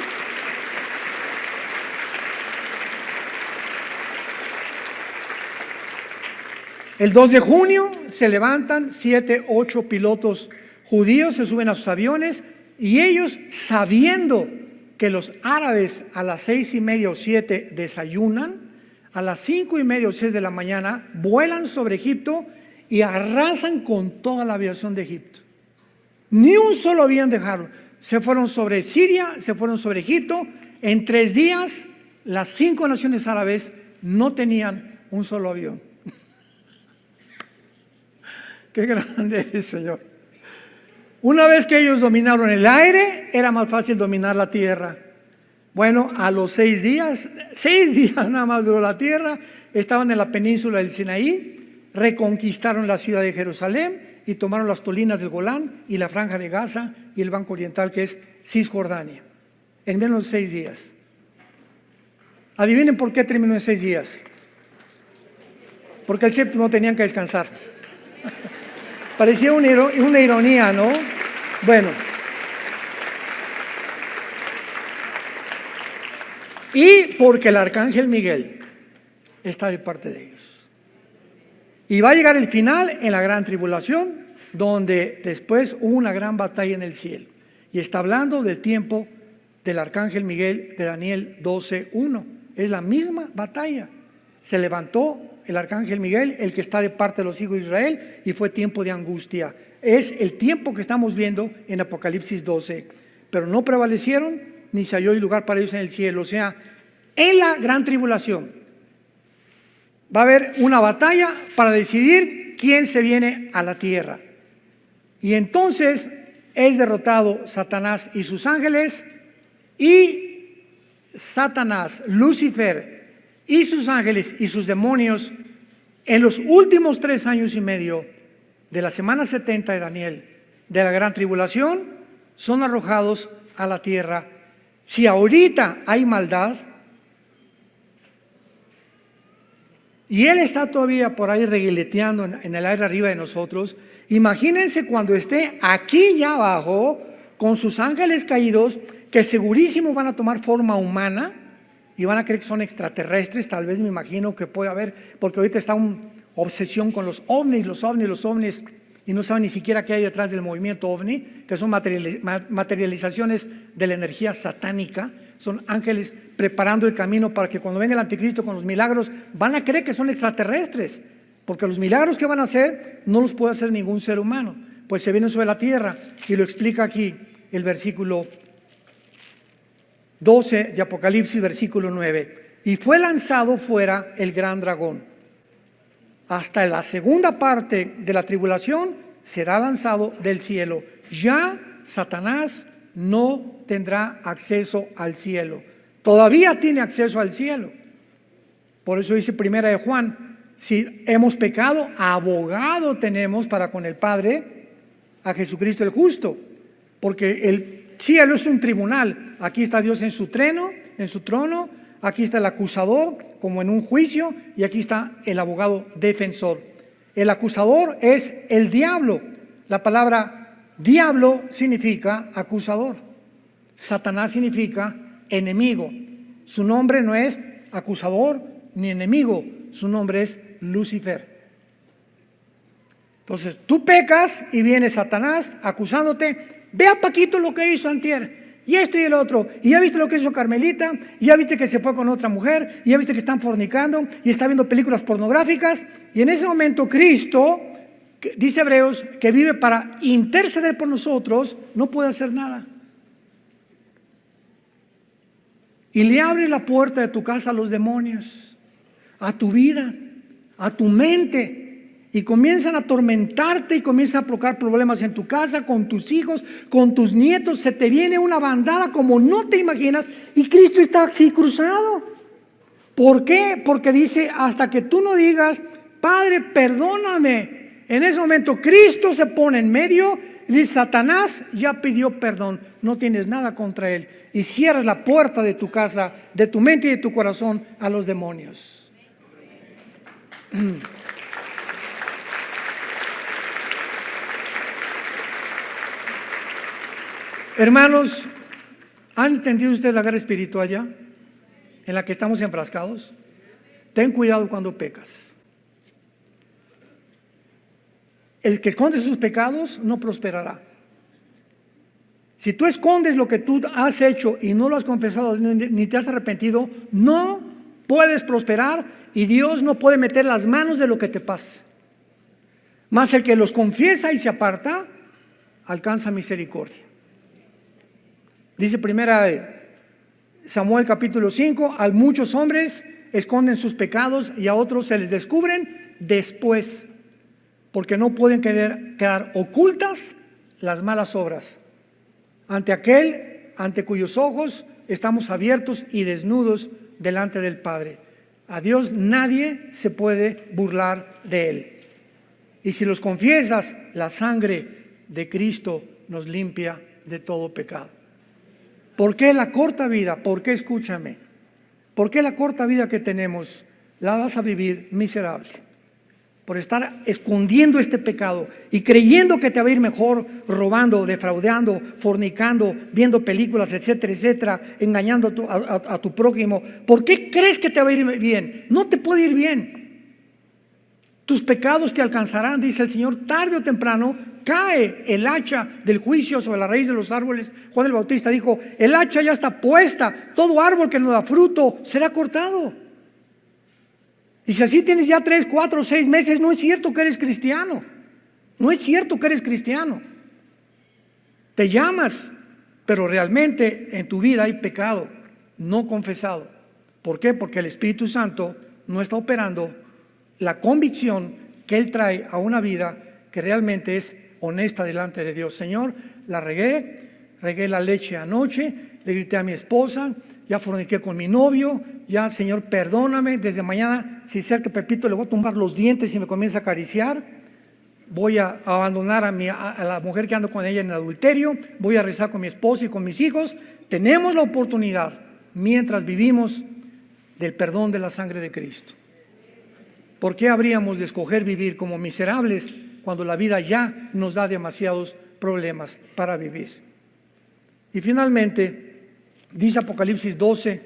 El 2 de junio se levantan 7, 8 pilotos judíos, se suben a sus aviones y ellos, sabiendo que los árabes a las 6:30 o 7 desayunan, a las 5:30 o 6 de la mañana vuelan sobre Egipto y arrasan con toda la aviación de Egipto. Ni un solo avión dejaron. Se fueron sobre Siria, se fueron sobre Egipto. En 3 días, las 5 naciones árabes no tenían un solo avión. Qué grande es, Señor. Una vez que ellos dominaron el aire, era más fácil dominar la tierra. Bueno, a los 6 días nada más duró la tierra, estaban en la península del Sinaí, reconquistaron la ciudad de Jerusalén y tomaron las colinas del Golán y la franja de Gaza y el banco oriental que es Cisjordania, en menos de 6 días. Adivinen por qué terminó en 6 días. Porque el séptimo tenían que descansar. Parecía una ironía, ¿no? Bueno. Y porque el arcángel Miguel está de parte de ellos. Y va a llegar el final en la gran tribulación, donde después hubo una gran batalla en el cielo. Y está hablando del tiempo del arcángel Miguel de Daniel 12:1. Es la misma batalla. Se levantó el arcángel Miguel, el que está de parte de los hijos de Israel, y fue tiempo de angustia. Es el tiempo que estamos viendo en Apocalipsis 12. Pero no prevalecieron, ni se halló lugar para ellos en el cielo. O sea, en la gran tribulación va a haber una batalla para decidir quién se viene a la tierra. Y entonces es derrotado Satanás y sus ángeles, y Satanás, Lucifer y sus ángeles y sus demonios en los últimos 3 años y medio de la semana 70 de Daniel, de la gran tribulación, son arrojados a la tierra. Si ahorita hay maldad y él está todavía por ahí reguileteando en el aire arriba de nosotros, imagínense cuando esté aquí ya abajo con sus ángeles caídos, que segurísimo van a tomar forma humana y van a creer que son extraterrestres. Tal vez me imagino que puede haber, porque ahorita está una obsesión con los ovnis, y no saben ni siquiera qué hay detrás del movimiento ovni, que son materializaciones de la energía satánica. Son ángeles preparando el camino para que cuando venga el anticristo con los milagros, van a creer que son extraterrestres, porque los milagros que van a hacer no los puede hacer ningún ser humano, pues se vienen sobre la tierra. Y lo explica aquí el versículo 12 de Apocalipsis, versículo 9. Y fue lanzado fuera el gran dragón. Hasta la segunda parte de la tribulación será lanzado del cielo. Ya Satanás no tendrá acceso al cielo. Todavía tiene acceso al cielo. Por eso dice primera de Juan, si hemos pecado, abogado tenemos para con el Padre, a Jesucristo el justo. Porque el cielo es un tribunal. Aquí está Dios en su trono, aquí está el acusador como en un juicio, y aquí está el abogado defensor. El acusador es el diablo. La palabra Diablo significa acusador. Satanás significa enemigo. Su nombre no es acusador ni enemigo, su nombre es Lucifer. Entonces tú pecas y viene Satanás acusándote. Ve a Paquito lo que hizo antier, y esto y el otro, y ya viste lo que hizo Carmelita, y ya viste que se fue con otra mujer, y ya viste que están fornicando, y está viendo películas pornográficas. Y en ese momento Cristo, dice Hebreos, que vive para interceder por nosotros, no puede hacer nada. Y le abre la puerta de tu casa a los demonios, a tu vida, a tu mente, y comienzan a atormentarte y comienzan a provocar problemas en tu casa, con tus hijos, con tus nietos. Se te viene una bandada como no te imaginas, y Cristo está así cruzado. ¿Por qué? Porque dice, hasta que tú no digas, Padre, perdóname. En ese momento Cristo se pone en medio y dice, Satanás ya pidió perdón, no tienes nada contra él. Y cierras la puerta de tu casa, de tu mente y de tu corazón a los demonios. Hermanos, ¿han entendido ustedes la guerra espiritual ya? En la que estamos enfrascados. Ten cuidado cuando pecas. El que esconde sus pecados no prosperará. Si tú escondes lo que tú has hecho y no lo has confesado ni te has arrepentido, no puedes prosperar y Dios no puede meter las manos de lo que te pase. Mas el que los confiesa y se aparta, alcanza misericordia. Dice primera Samuel capítulo 5, a muchos hombres esconden sus pecados y a otros se les descubren después, porque no pueden quedar ocultas las malas obras ante aquel ante cuyos ojos estamos abiertos y desnudos delante del Padre. A Dios nadie se puede burlar de él. Y si los confiesas, la sangre de Cristo nos limpia de todo pecado. ¿Por qué la corta vida? ¿Por qué, escúchame? ¿Por qué la corta vida que tenemos la vas a vivir miserable? Por estar escondiendo este pecado y creyendo que te va a ir mejor robando, defraudando, fornicando, viendo películas, etcétera, etcétera, engañando a tu prójimo. ¿Por qué crees que te va a ir bien? No te puede ir bien. Tus pecados te alcanzarán, dice el Señor, tarde o temprano cae el hacha del juicio sobre la raíz de los árboles. Juan el Bautista dijo, el hacha ya está puesta, todo árbol que no da fruto será cortado. Y si así tienes ya 3, 4, 6 meses, no es cierto que eres cristiano. No es cierto que eres cristiano. Te llamas, pero realmente en tu vida hay pecado no confesado. ¿Por qué? Porque el Espíritu Santo no está operando la convicción que Él trae a una vida que realmente es honesta delante de Dios. Señor, la regué la leche anoche, le grité a mi esposa, ya forniqué con mi novio, ya Señor perdóname, desde mañana si cerca Pepito le voy a tumbar los dientes y me comienza a acariciar, voy a abandonar a la mujer que ando con ella en el adulterio, voy a rezar con mi esposa y con mis hijos. Tenemos la oportunidad mientras vivimos del perdón de la sangre de Cristo. ¿Por qué habríamos de escoger vivir como miserables cuando la vida ya nos da demasiados problemas para vivir? Y finalmente, dice Apocalipsis 12,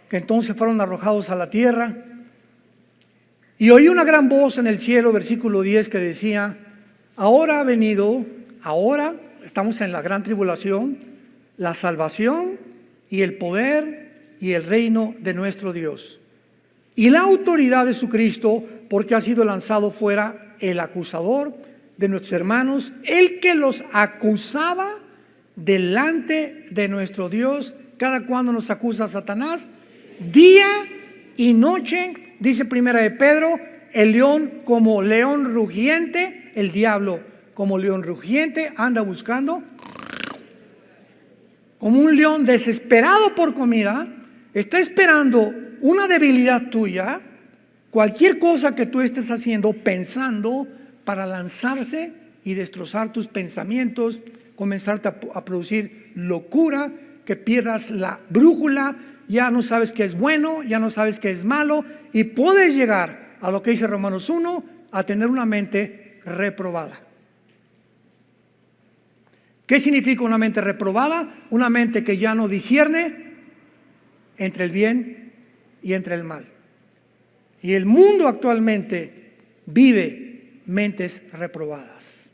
que entonces fueron arrojados a la tierra. Y oí una gran voz en el cielo, versículo 10, que decía, ahora ha venido, ahora estamos en la gran tribulación, la salvación y el poder y el reino de nuestro Dios. Y la autoridad de su Cristo, porque ha sido lanzado fuera el acusador de nuestros hermanos, el que los acusaba delante de nuestro Dios. ¿Cada cuando nos acusa Satanás? Día y noche, dice primera de Pedro, el león como león rugiente, el diablo como león rugiente anda buscando, como un león desesperado por comida, está esperando una debilidad tuya, cualquier cosa que tú estés haciendo, pensando, para lanzarse y destrozar tus pensamientos, comenzarte a producir locura, que pierdas la brújula, ya no sabes qué es bueno, ya no sabes qué es malo, y puedes llegar a lo que dice Romanos 1, a tener una mente reprobada. ¿Qué significa una mente reprobada? Una mente que ya no discierne entre el bien y entre el mal. Y el mundo actualmente vive mentes reprobadas.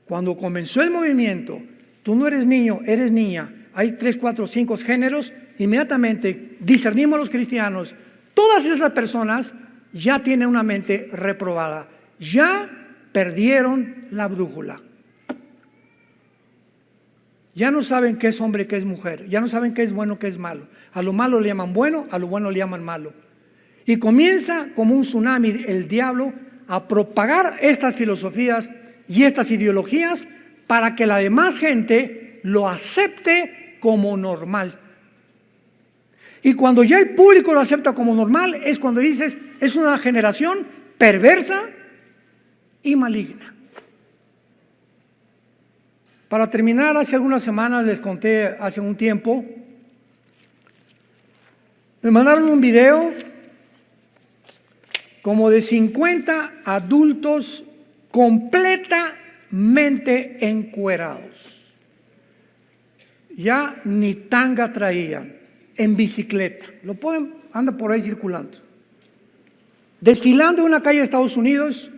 Cuando comenzó el movimiento, tú no eres niño, eres niña, hay 3, 4, 5 géneros, inmediatamente discernimos los cristianos, todas esas personas ya tienen una mente reprobada, ya perdieron la brújula. Ya no saben qué es hombre, qué es mujer, ya no saben qué es bueno, qué es malo. A lo malo le llaman bueno, a lo bueno le llaman malo. Y comienza como un tsunami el diablo a propagar estas filosofías y estas ideologías para que la demás gente lo acepte como normal. Y cuando ya el público lo acepta como normal, es cuando dices, es una generación perversa y maligna. Para terminar, hace algunas semanas les conté, hace un tiempo, me mandaron un video como de 50 adultos completamente encuerados. Ya ni tanga traían, en bicicleta. Lo pueden, anda por ahí circulando. Desfilando en una calle de Estados Unidos.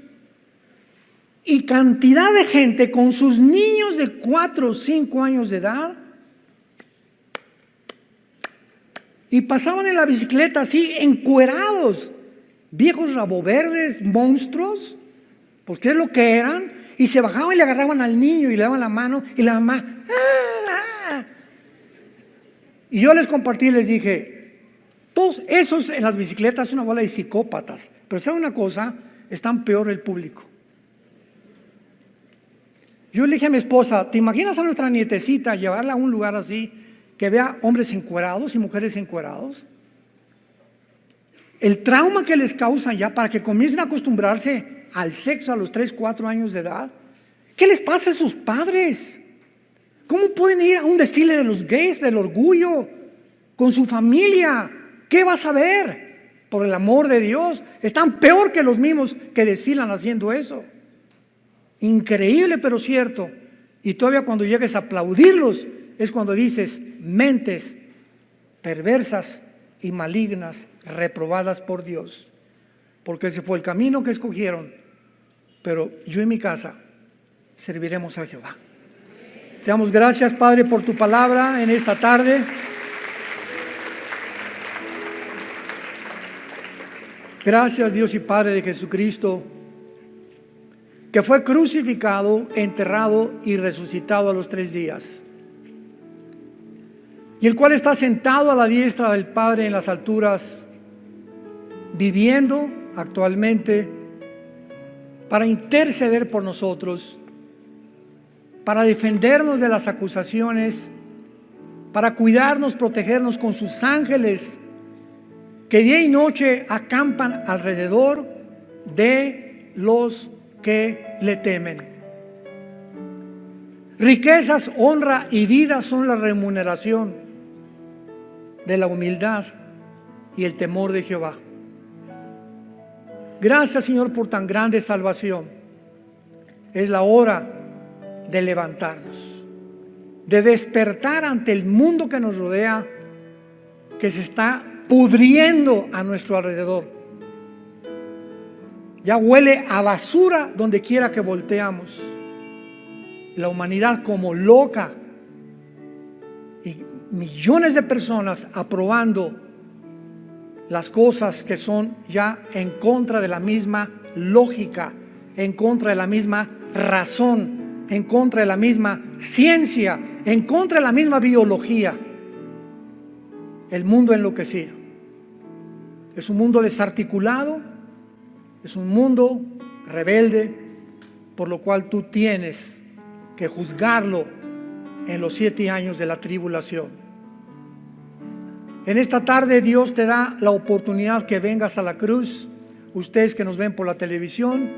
Y cantidad de gente con sus niños de 4 o 5 años de edad. Y pasaban en la bicicleta así, encuerados. Viejos raboverdes, monstruos. Porque es lo que eran. Y se bajaban y le agarraban al niño y le daban la mano. Y la mamá, ¡ah! Y yo les compartí y les dije, todos esos en las bicicletas es una bola de psicópatas. Pero ¿saben una cosa? Están peor el público. Yo le dije a mi esposa, ¿te imaginas a nuestra nietecita llevarla a un lugar así, que vea hombres encuerados y mujeres encuerados? El trauma que les causan ya para que comiencen a acostumbrarse al sexo a los 3, 4 años de edad. ¿Qué les pasa a sus padres? ¿Cómo pueden ir a un desfile de los gays, del orgullo, con su familia? ¿Qué vas a ver? Por el amor de Dios, están peor que los mismos que desfilan haciendo eso. Increíble, pero cierto. Y todavía cuando llegues a aplaudirlos, es cuando dices, mentes perversas y malignas, reprobadas por Dios. Porque ese fue el camino que escogieron. Pero yo y mi casa serviremos a Jehová. Te damos gracias, Padre, por tu palabra en esta tarde. Gracias, Dios y Padre de Jesucristo, que fue crucificado, enterrado y resucitado a los 3 días, y el cual está sentado a la diestra del Padre en las alturas, viviendo actualmente para interceder por nosotros, para defendernos de las acusaciones, para cuidarnos, protegernos con sus ángeles, que día y noche acampan alrededor de los que le temen. Riquezas, honra y vida son la remuneración de la humildad y el temor de Jehová. Gracias, Señor, por tan grande salvación. Es la hora de levantarnos, de despertar ante el mundo que nos rodea, que se está pudriendo a nuestro alrededor. Ya huele a basura donde quiera que volteamos. La humanidad como loca y millones de personas aprobando las cosas que son ya en contra de la misma lógica, en contra de la misma razón, en contra de la misma ciencia, en contra de la misma biología. El mundo enloquecido. Es un mundo desarticulado. Es un mundo rebelde, por lo cual tú tienes que juzgarlo en los 7 años de la tribulación. En esta tarde Dios te da la oportunidad que vengas a la cruz. Ustedes que nos ven por la televisión,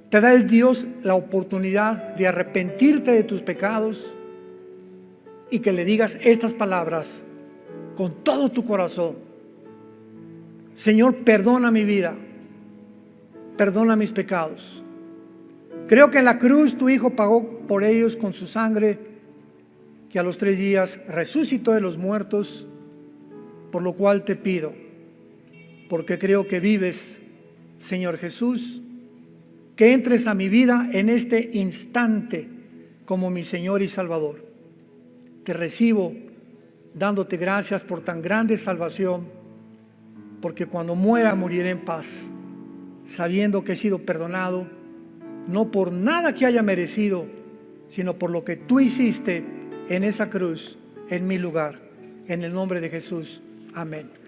te da el Dios la oportunidad de arrepentirte de tus pecados y que le digas estas palabras con todo tu corazón. Señor, perdona mi vida, perdona mis pecados, Creo que en la cruz tu Hijo pagó por ellos con su sangre, que a los 3 días resucitó de los muertos, por lo cual te pido, porque creo que vives, Señor Jesús, que entres a mi vida en este instante como mi Señor y Salvador. Te recibo dándote gracias por tan grande salvación, porque cuando muera moriré en paz, sabiendo que he sido perdonado, no por nada que haya merecido, sino por lo que tú hiciste en esa cruz, en mi lugar. En el nombre de Jesús. Amén.